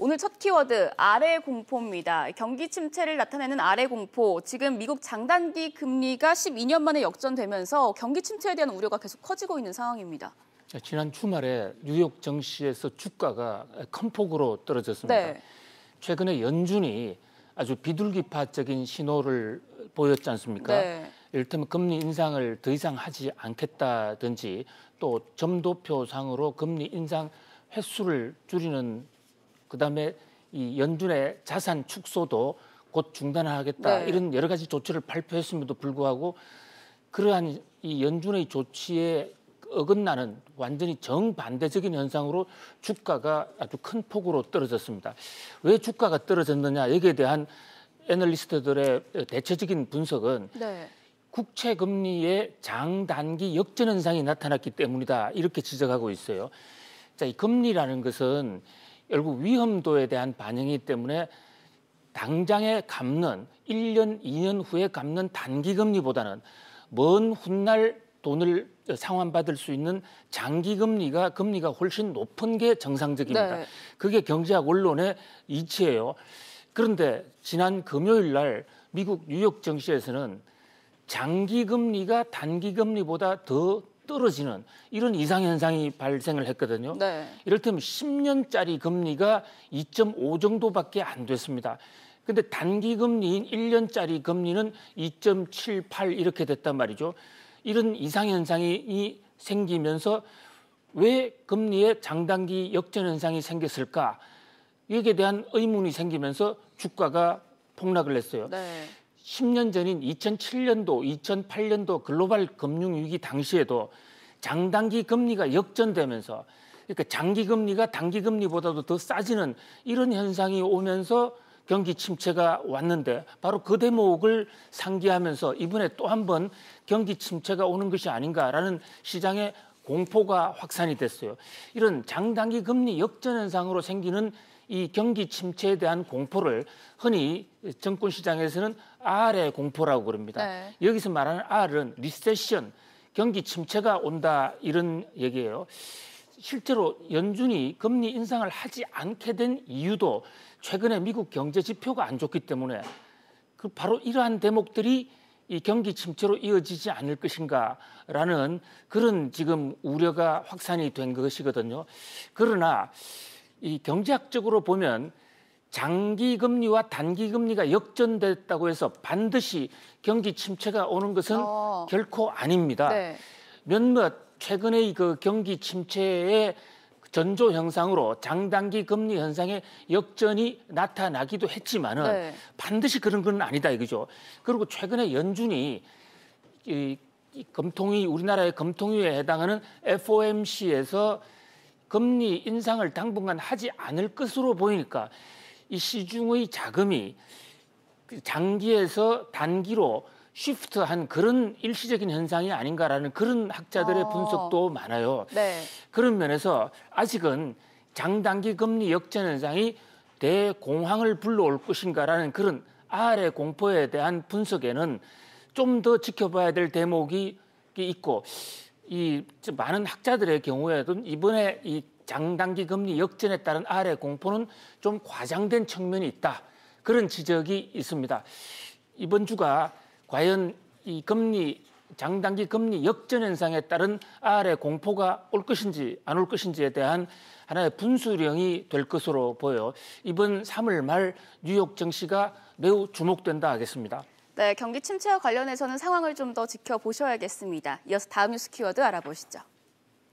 오늘 첫 키워드 아래 공포입니다. 경기 침체를 나타내는 아래 공포. 지금 미국 장단기 금리가 12년 만에 역전되면서 경기 침체에 대한 우려가 계속 커지고 있는 상황입니다. 지난 주말에 뉴욕 증시에서 주가가 큰 폭으로 떨어졌습니다. 네. 최근에 연준이 아주 비둘기파적인 신호를 보였지 않습니까? 네. 이를테면 금리 인상을 더 이상 하지 않겠다든지 또 점도표상으로 금리 인상 횟수를 줄이는 그다음에 이 연준의 자산 축소도 곧 중단하겠다 네. 이런 여러 가지 조치를 발표했음에도 불구하고 그러한 이 연준의 조치에 어긋나는 완전히 정반대적인 현상으로 주가가 아주 큰 폭으로 떨어졌습니다. 왜 주가가 떨어졌느냐 여기에 대한 애널리스트들의 대체적인 분석은 네. 국채 금리의 장단기 역전 현상이 나타났기 때문이다 이렇게 지적하고 있어요. 자, 이 금리라는 것은 결국 위험도에 대한 반영이기 때문에 당장에 갚는 1년, 2년 후에 갚는 단기 금리보다는 먼 훗날 돈을 상환받을 수 있는 장기 금리가 훨씬 높은 게 정상적입니다. 네. 그게 경제학 원론의 이치예요. 그런데 지난 금요일 날 미국 뉴욕 증시에서는 장기 금리가 단기 금리보다 더 떨어지는 이런 이상현상이 발생을 했거든요. 네. 이를테면 10년짜리 금리가 2.5 정도밖에 안 됐습니다. 근데 단기 금리인 1년짜리 금리는 2.78 이렇게 됐단 말이죠. 이런 이상현상이 생기면서 왜 금리의 장단기 역전현상이 생겼을까? 여기에 대한 의문이 생기면서 주가가 폭락을 했어요. 네. 10년 전인 2007년도, 2008년도 글로벌 금융위기 당시에도 장단기 금리가 역전되면서 그러니까 장기 금리가 단기 금리보다도 더 싸지는 이런 현상이 오면서 경기 침체가 왔는데 바로 그 대목을 상기하면서 이번에 또 한 번 경기 침체가 오는 것이 아닌가라는 시장의 공포가 확산이 됐어요. 이런 장단기 금리 역전 현상으로 생기는 이 경기 침체에 대한 공포를 흔히 증권 시장에서는 R의 공포라고 그럽니다. 네. 여기서 말하는 R은 리세션, 경기 침체가 온다 이런 얘기예요. 실제로 연준이 금리 인상을 하지 않게 된 이유도 최근에 미국 경제 지표가 안 좋기 때문에 그 바로 이러한 대목들이 이 경기 침체로 이어지지 않을 것인가라는 그런 지금 우려가 확산이 된 것이거든요. 그러나 이 경제학적으로 보면 장기 금리와 단기 금리가 역전됐다고 해서 반드시 경기 침체가 오는 것은 결코 아닙니다. 네. 몇몇 최근의 그 경기 침체의 전조 현상으로 장단기 금리 현상의 역전이 나타나기도 했지만은 네. 반드시 그런 건 아니다 이거죠. 그리고 최근에 연준이 이 금통위 우리나라의 금통위에 해당하는 FOMC에서 금리 인상을 당분간 하지 않을 것으로 보이니까 이 시중의 자금이 장기에서 단기로 시프트한 그런 일시적인 현상이 아닌가라는 그런 학자들의 분석도 많아요. 네. 그런 면에서 아직은 장단기 금리 역전 현상이 대공황을 불러올 것인가라는 그런 R의 공포에 대한 분석에는 좀 더 지켜봐야 될 대목이 있고 이 많은 학자들의 경우에도 이번에 이 장단기 금리 역전에 따른 R의 공포는 좀 과장된 측면이 있다. 그런 지적이 있습니다. 이번 주가 과연 이 장단기 금리 역전 현상에 따른 R의 공포가 올 것인지 안 올 것인지에 대한 하나의 분수령이 될 것으로 보여요. 이번 3월 말 뉴욕 증시가 매우 주목된다 하겠습니다. 네, 경기 침체와 관련해서는 상황을 좀 더 지켜보셔야겠습니다. 이어서 다음 뉴스 키워드 알아보시죠.